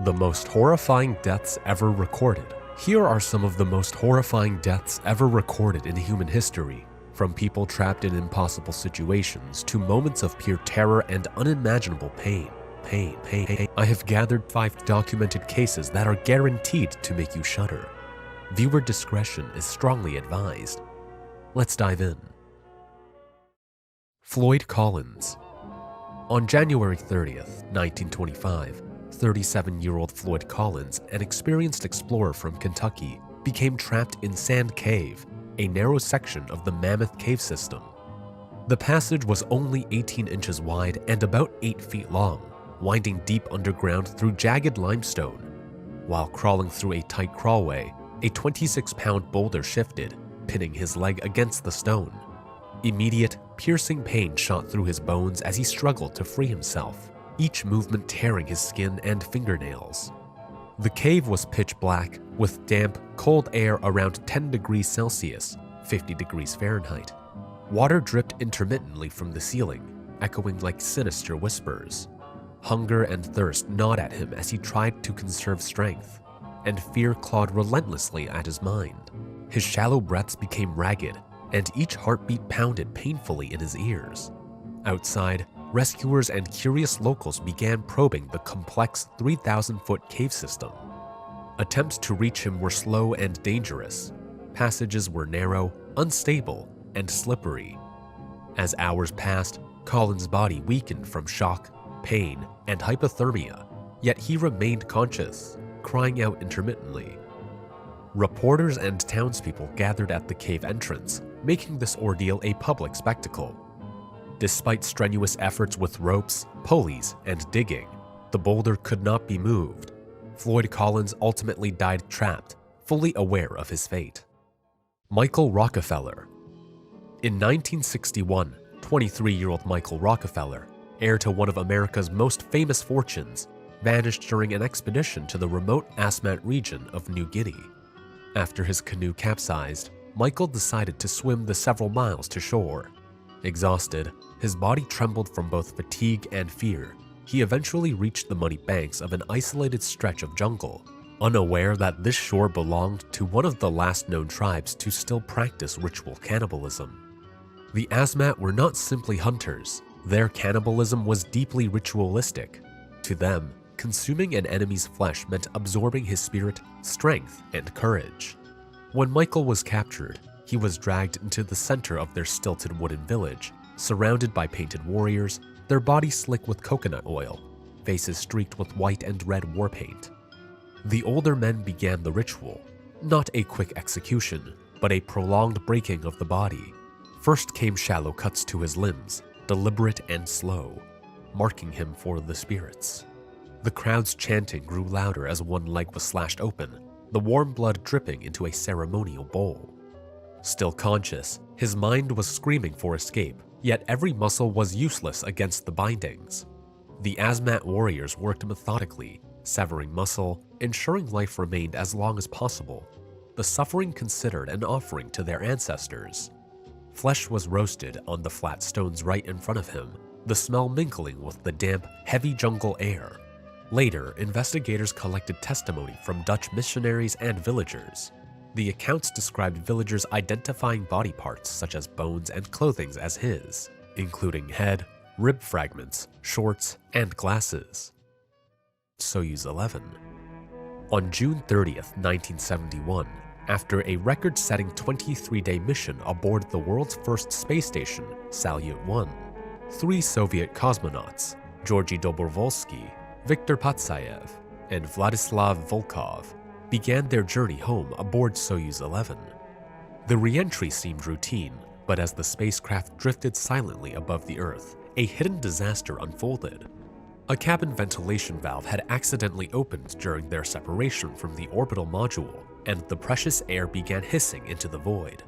The most horrifying deaths ever recorded. Here are some of the most horrifying deaths ever recorded in human history, from people trapped in impossible situations to moments of pure terror and unimaginable pain. I have gathered 5 documented cases that are guaranteed to make you shudder. Viewer discretion is strongly advised. Let's dive in. Floyd Collins. On January 30th, 1925, 37-year-old Floyd Collins, an experienced explorer from Kentucky, became trapped in Sand Cave, a narrow section of the Mammoth Cave system. The passage was only 18 inches wide and about 8 feet long, winding deep underground through jagged limestone. While crawling through a tight crawlway, a 26-pound boulder shifted, pinning his leg against the stone. Immediate, piercing pain shot through his bones as he struggled to free himself, each movement tearing his skin and fingernails. The cave was pitch black, with damp, cold air around 10 degrees Celsius, 50 degrees Fahrenheit. Water dripped intermittently from the ceiling, echoing like sinister whispers. Hunger and thirst gnawed at him as he tried to conserve strength, and fear clawed relentlessly at his mind. His shallow breaths became ragged, and each heartbeat pounded painfully in his ears. Outside, rescuers and curious locals began probing the complex 3,000-foot cave system. Attempts to reach him were slow and dangerous. Passages were narrow, unstable, and slippery. As hours passed, Collins' body weakened from shock, pain, and hypothermia, yet he remained conscious, crying out intermittently. Reporters and townspeople gathered at the cave entrance, making this ordeal a public spectacle. Despite strenuous efforts with ropes, pulleys, and digging, the boulder could not be moved. Floyd Collins ultimately died trapped, fully aware of his fate. Michael Rockefeller. In 1961, 23-year-old Michael Rockefeller, heir to one of America's most famous fortunes, vanished during an expedition to the remote Asmat region of New Guinea. After his canoe capsized, Michael decided to swim the several miles to shore. Exhausted, his body trembled from both fatigue and fear. He eventually reached the muddy banks of an isolated stretch of jungle, unaware that this shore belonged to one of the last known tribes to still practice ritual cannibalism. The Asmat were not simply hunters. Their cannibalism was deeply ritualistic. To them, consuming an enemy's flesh meant absorbing his spirit, strength, and courage. When Michael was captured, he was dragged into the center of their stilted wooden village, surrounded by painted warriors, their bodies slick with coconut oil, faces streaked with white and red war paint. The older men began the ritual, not a quick execution, but a prolonged breaking of the body. First came shallow cuts to his limbs, deliberate and slow, marking him for the spirits. The crowd's chanting grew louder as one leg was slashed open, the warm blood dripping into a ceremonial bowl. Still conscious, his mind was screaming for escape, yet every muscle was useless against the bindings. The Asmat warriors worked methodically, severing muscle, ensuring life remained as long as possible, the suffering considered an offering to their ancestors. Flesh was roasted on the flat stones right in front of him, the smell mingling with the damp, heavy jungle air. Later, investigators collected testimony from Dutch missionaries and villagers. The accounts described villagers identifying body parts such as bones and clothing as his, including head, rib fragments, shorts, and glasses. Soyuz 11. On June 30th, 1971, after a record-setting 23-day mission aboard the world's first space station, Salyut 1, 3 Soviet cosmonauts, Georgy Dobrovolsky, Viktor Patsayev, and Vladislav Volkov, began their journey home aboard Soyuz 11. The re-entry seemed routine, but as the spacecraft drifted silently above the Earth, a hidden disaster unfolded. A cabin ventilation valve had accidentally opened during their separation from the orbital module, and the precious air began hissing into the void.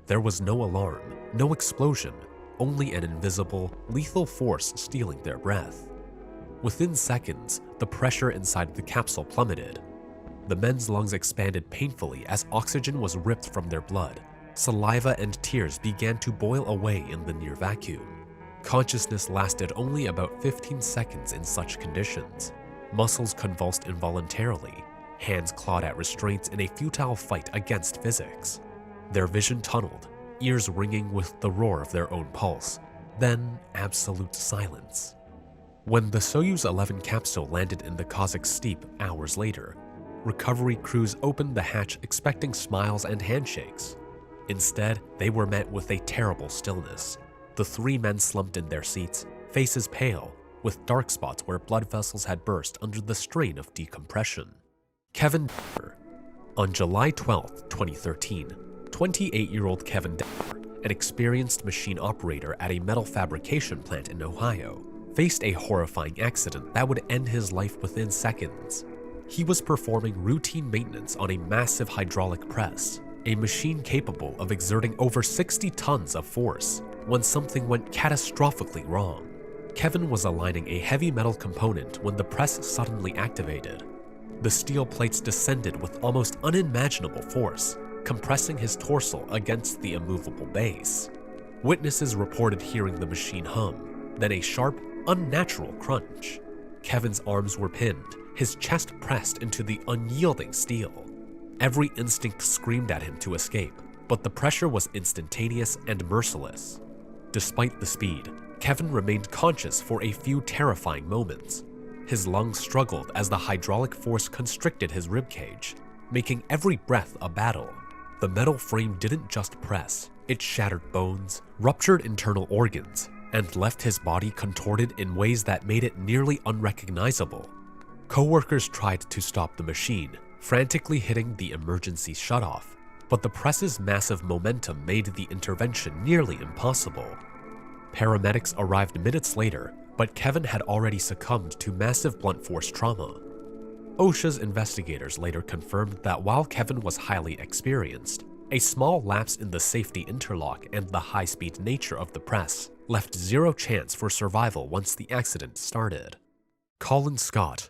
There was no alarm, no explosion, only an invisible, lethal force stealing their breath. Within seconds, the pressure inside the capsule plummeted. The men's lungs expanded painfully as oxygen was ripped from their blood. Saliva and tears began to boil away in the near vacuum. Consciousness lasted only about 15 seconds in such conditions. Muscles convulsed involuntarily, hands clawed at restraints in a futile fight against physics. Their vision tunneled, ears ringing with the roar of their own pulse, then absolute silence. When the Soyuz 11 capsule landed in the Kazakh steppe hours later, recovery crews opened the hatch expecting smiles and handshakes. Instead, they were met with a terrible stillness. The three men slumped in their seats, faces pale, with dark spots where blood vessels had burst under the strain of decompression. Kevin Dahmer. On July 12, 2013, 28-year-old Kevin Dahmer, an experienced machine operator at a metal fabrication plant in Ohio, faced a horrifying accident that would end his life within seconds. He was performing routine maintenance on a massive hydraulic press, a machine capable of exerting over 60 tons of force, when something went catastrophically wrong. Kevin was aligning a heavy metal component when the press suddenly activated. The steel plates descended with almost unimaginable force, compressing his torso against the immovable base. Witnesses reported hearing the machine hum, then a sharp, unnatural crunch. Kevin's arms were pinned, his chest pressed into the unyielding steel. Every instinct screamed at him to escape, but the pressure was instantaneous and merciless. Despite the speed, Kevin remained conscious for a few terrifying moments. His lungs struggled as the hydraulic force constricted his ribcage, making every breath a battle. The metal frame didn't just press, it shattered bones, ruptured internal organs, and left his body contorted in ways that made it nearly unrecognizable. Coworkers tried to stop the machine, frantically hitting the emergency shutoff, but the press's massive momentum made the intervention nearly impossible. Paramedics arrived minutes later, but Kevin had already succumbed to massive blunt force trauma. OSHA's investigators later confirmed that while Kevin was highly experienced, a small lapse in the safety interlock and the high-speed nature of the press left zero chance for survival once the accident started. Colin Scott.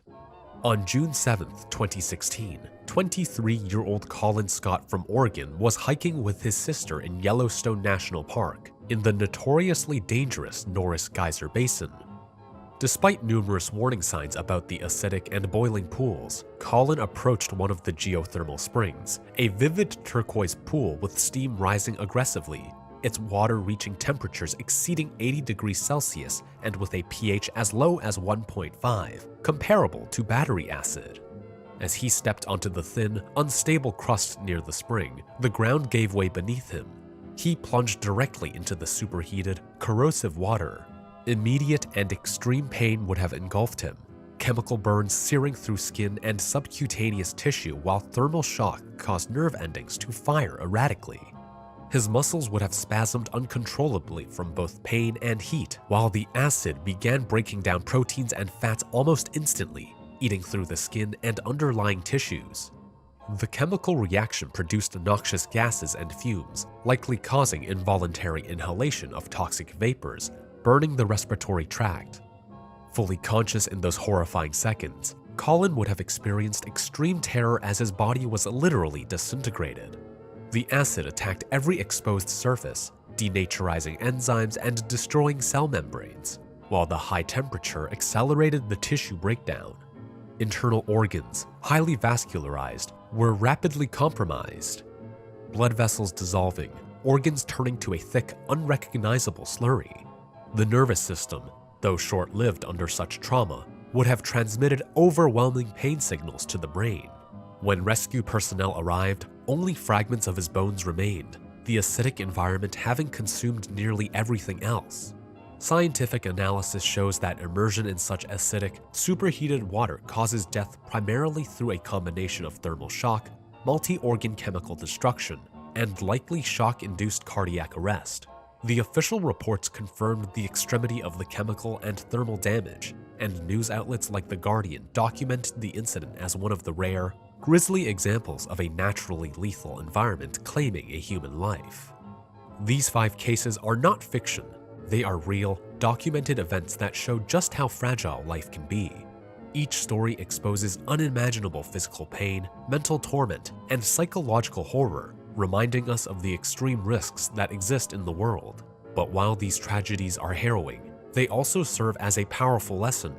On June 7, 2016, 23-year-old Colin Scott from Oregon was hiking with his sister in Yellowstone National Park in the notoriously dangerous Norris Geyser Basin. Despite numerous warning signs about the acidic and boiling pools, Colin approached one of the geothermal springs, a vivid turquoise pool with steam rising aggressively, its water reaching temperatures exceeding 80 degrees Celsius and with a pH as low as 1.5, comparable to battery acid. As he stepped onto the thin, unstable crust near the spring, the ground gave way beneath him. He plunged directly into the superheated, corrosive water. Immediate and extreme pain would have engulfed him, chemical burns searing through skin and subcutaneous tissue while thermal shock caused nerve endings to fire erratically. His muscles would have spasmed uncontrollably from both pain and heat, while the acid began breaking down proteins and fats almost instantly, eating through the skin and underlying tissues. The chemical reaction produced noxious gases and fumes, likely causing involuntary inhalation of toxic vapors, burning the respiratory tract. Fully conscious in those horrifying seconds, Colin would have experienced extreme terror as his body was literally disintegrated. The acid attacked every exposed surface, denaturizing enzymes and destroying cell membranes, while the high temperature accelerated the tissue breakdown. Internal organs, highly vascularized, were rapidly compromised. Blood vessels dissolving, organs turning to a thick, unrecognizable slurry. The nervous system, though short-lived under such trauma, would have transmitted overwhelming pain signals to the brain. When rescue personnel arrived, only fragments of his bones remained, the acidic environment having consumed nearly everything else. Scientific analysis shows that immersion in such acidic, superheated water causes death primarily through a combination of thermal shock, multi-organ chemical destruction, and likely shock-induced cardiac arrest. The official reports confirmed the extremity of the chemical and thermal damage, and news outlets like The Guardian documented the incident as one of the rare, grisly examples of a naturally lethal environment claiming a human life. These 5 cases are not fiction. They are real, documented events that show just how fragile life can be. Each story exposes unimaginable physical pain, mental torment, and psychological horror, reminding us of the extreme risks that exist in the world. But while these tragedies are harrowing, they also serve as a powerful lesson.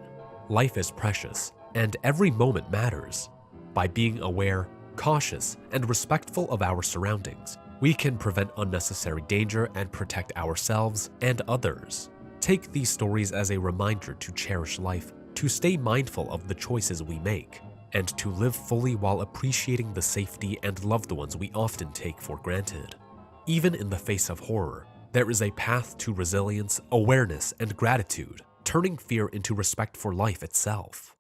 Life is precious, And every moment matters. By being aware, cautious, and respectful of our surroundings, we can prevent unnecessary danger and protect ourselves and others. Take these stories as a reminder to cherish life, to stay mindful of the choices we make, and to live fully while appreciating the safety and loved ones we often take for granted. Even in the face of horror, there is a path to resilience, awareness, and gratitude, turning fear into respect for life itself.